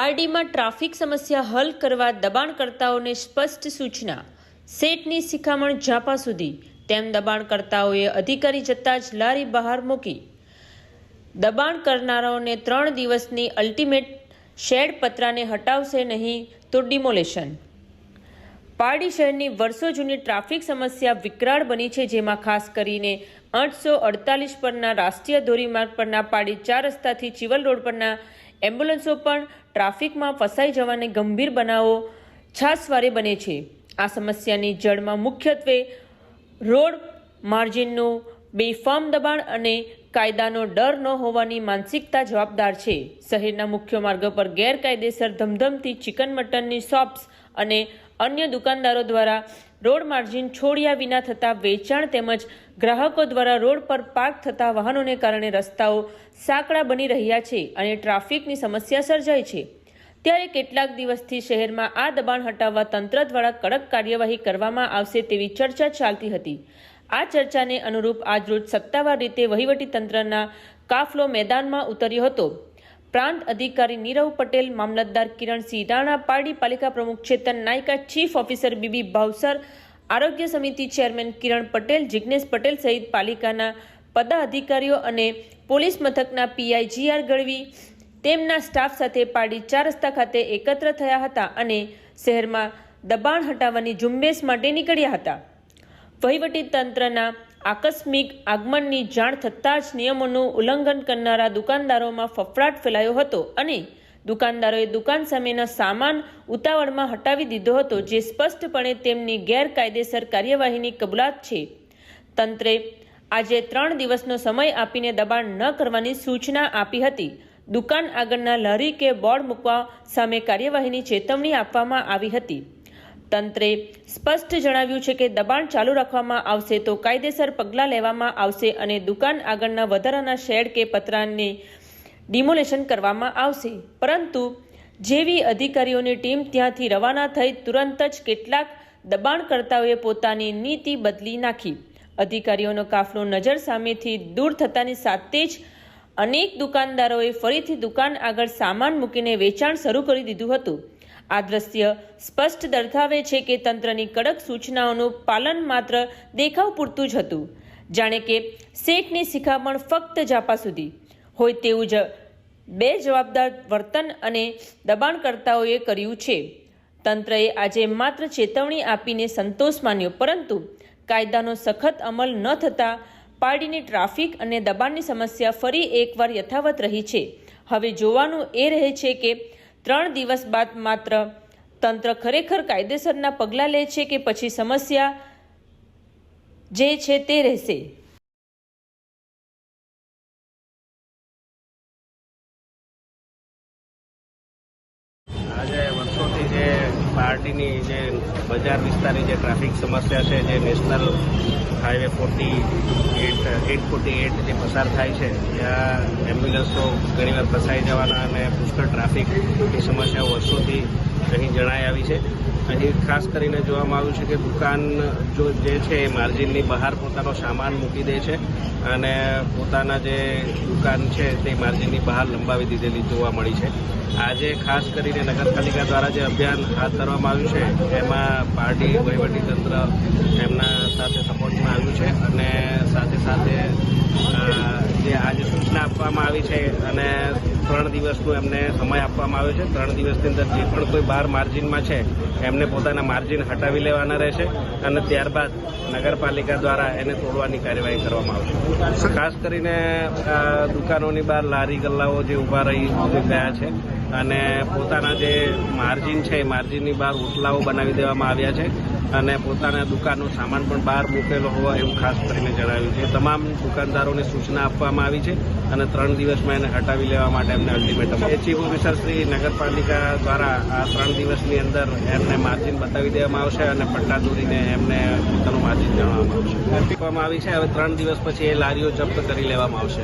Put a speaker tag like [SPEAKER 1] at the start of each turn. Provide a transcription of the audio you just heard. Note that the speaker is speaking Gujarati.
[SPEAKER 1] પારડીમાં ટ્રાફિક સમસ્યા હલ કરવા દબાણકર્તાઓને સ્પષ્ટ સૂચના। સેટની શિખામણ ઝાપા સુધી, તેમ દબાણકર્તાઓએ અધિકારી જતાં જ લારી બહાર મૂકી। દબાણ કરનારાઓને 3 દિવસની અલ્ટિમેટ, શેડ પતરાને હટાવશે નહીં તો ડિમોલેશન। પારડી શહેરની વર્ષો જૂની ટ્રાફિક સમસ્યા વિકરાળ બની છે, જેમાં ખાસ કરીને 848 પરના રાષ્ટ્રીય ધોરીમાર્ગ પરના પારડી 4 રસ્તાથી ચિવલ રોડ પરના એમ્બ્યુલન્સો પણ ટ્રાફિકમાં ફસાઈ જવાને ગંભીર બનાવો છાસવારે બને છે। આ સમસ્યાની જડમાં મુખ્યત્વે રોડ માર્જિનનું બેફામ દબાણ અને કાયદાનો ડર ન હોવાની માનસિકતા જવાબદાર છે। શહેરના મુખ્ય માર્ગો પર ગેરકાયદેસર ધમધમતી ચિકન મટનની શોપ્સ અને અન્ય દુકાનદારો દ્વારા રોડ માર્જિન છોડ્યા વિના થતા વેચાણ તેમજ ગ્રાહકો દ્વારા રોડ પર પાર્ક થતા વાહનોને કારણે રસ્તાઓ સાંકડા બની રહ્યા છે અને ટ્રાફિકની સમસ્યા સર્જાય છે। ત્યારે કેટલાક દિવસથી શહેરમાં આ દબાણ હટાવવા તંત્ર દ્વારા કડક કાર્યવાહી કરવામાં આવશે તેવી ચર્ચા ચાલતી હતી। આ ચર્ચાને અનુરૂપ આજરોજ સત્તાવાર રીતે વહીવટીતંત્રના કાફલો મેદાનમાં ઉતર્યો હતો। પ્રાંત અધિકારી નીરવ પટેલ, મામલતદાર કિરણસિંહ રાણા, પારડી પાલિકા પ્રમુખ ચેતન નાયકા, ચીફ ઓફિસર બીબી ભાવસર, આરોગ્ય સમિતિ ચેરમેન કિરણ પટેલ, જિગ્નેશ પટેલ સહિત પાલિકાના પદાધિકારીઓ અને પોલીસ મથકના પીઆઈ જીઆર ગઢવી તેમના સ્ટાફ સાથે પારડી 4 રસ્તા ખાતે એકત્ર થયા હતા અને શહેરમાં દબાણ હટાવવાની ઝુંબેશ માટે નીકળ્યા હતા। વહીવટીતંત્રના આકસ્મિક આગમનની જાણ થતાં જ નિયમોનું ઉલ્લંઘન કરનારા દુકાનદારોમાં ફફડાટ ફેલાયો હતો અને દુકાનદારોએ દુકાન સામેના સામાન ઉતાવળમાં હટાવી દીધો હતો, જે સ્પષ્ટપણે તેમની ગેરકાયદેસર કાર્યવાહીની કબૂલાત છે। તંત્રે આજે 3 દિવસનો સમય આપીને દબાણ ન કરવાની સૂચના આપી હતી। દુકાન આગળના લારી કે બોર્ડ મૂકવા સામે કાર્યવાહીની ચેતવણી આપવામાં આવી હતી। તંત્રે સ્પષ્ટ જણાવ્યું છે કે દબાણ ચાલુ રાખવામાં આવશે તો કાયદેસર પગલાં લેવામાં આવશે અને દુકાન આગળના વધારાના શેડ કે પતરાને ડિમોલેશન કરવામાં આવશે। પરંતુ જેવી અધિકારીઓની ટીમ ત્યાંથી રવાના થઈ, તુરંત જ કેટલાક દબાણકર્તાઓએ પોતાની નીતિ બદલી નાખી। અધિકારીઓનો કાફલો નજર સામેથી દૂર થતાની સાથે જ અનેક દુકાનદારોએ ફરીથી દુકાન આગળ સામાન મૂકીને વેચાણ શરૂ કરી દીધું હતું। આ દ્રશ્ય સ્પષ્ટ દર્શાવે છે કે તંત્રની કડક સૂચનાઓનું પાલન માત્ર દેખાવ પૂરતું જ હતું, જાણે કે શેઠની શિખામણ ફક્ત ઝાપા સુધી હોય તેવું જ બેજવાબદાર વર્તન અને દબાણકર્તાઓએ કર્યું છે। તંત્રએ આજે માત્ર ચેતવણી આપીને સંતોષ માન્યો, પરંતુ કાયદાનો સખત અમલ ન થતાં પારડીની ટ્રાફિક અને દબાણની સમસ્યા ફરી એકવાર યથાવત રહી છે। હવે જોવાનું એ રહે છે કે 3 દિવસ બાદ માત્ર તંત્ર ખરેખર કાયદેસરના પગલાં લે છે કે પછી સમસ્યા જે છે તે રહેશે।
[SPEAKER 2] આજે વર્ષોથી જે પારડીની જે બજાર વિસ્તારની જે ટ્રાફિક સમસ્યા છે, જે નેશનલ હાઈવે 848 જે પસાર થાય છે, ત્યાં એમ્બ્યુલન્સો ઘણીવાર ફસાઈ જવાના અને પુષ્કળ ટ્રાફિકની સમસ્યાઓ વર્ષોથી અહીં જણાઈ આવી છે। અહીં ખાસ કરીને જોવામાં આવ્યું છે કે દુકાન જે છે એ માર્જિનની બહાર પોતાનો સામાન મૂકી દે છે અને પોતાના જે દુકાન છે તે માર્જિનની બહાર લંબાવી દીધેલી જોવા મળી છે। આજે ખાસ કરીને નગરપાલિકા દ્વારા જે અભિયાન હાથ ધરવામાં આવ્યું છે, એમાં પારડી વહીવટીતંત્ર એમના સાથે સપોર્ટમાં આવ્યું છે અને સાથે સાથે જે આજે સૂચના આપવામાં આવી છે અને 3 દિવસનો એમને સમય આપવામાં આવ્યો છે। 3 દિવસની અંદર જે પણ કોઈ બહાર માર્જિનમાં છે એમને પોતાના માર્જિન હટાવી લેવાના રહેશે અને ત્યારબાદ નગરપાલિકા દ્વારા એને તોડવાની કાર્યવાહી કરવામાં આવશે। ખાસ કરીને દુકાનોની બહાર લારી ગલ્લાઓ જે ઊભા રહી ગયા છે અને પોતાના જે માર્જિન છે એ માર્જિનની બહાર ઓટલાઓ બનાવી દેવામાં આવ્યા છે અને પોતાના દુકાનનો સામાન પણ બહાર મૂકેલો હોવા એવું ખાસ કરીને જણાવ્યું છે। તમામ દુકાનદારોને સૂચના આપવામાં આવી છે અને 3 દિવસમાં એને હટાવી લેવા માટે એમને અલ્ટિમેટમ ચીફ ઓફિસર શ્રી નગરપાલિકા દ્વારા આ 3 દિવસની અંદર એમને માર્જિન બતાવી દેવામાં આવશે અને પટ્ટા દોરીને એમને પોતાનું માર્જિન જણાવવામાં આવશે। આપવામાં આવી છે, હવે 3 દિવસ પછી એ લારીઓ જપ્ત કરી લેવામાં આવશે।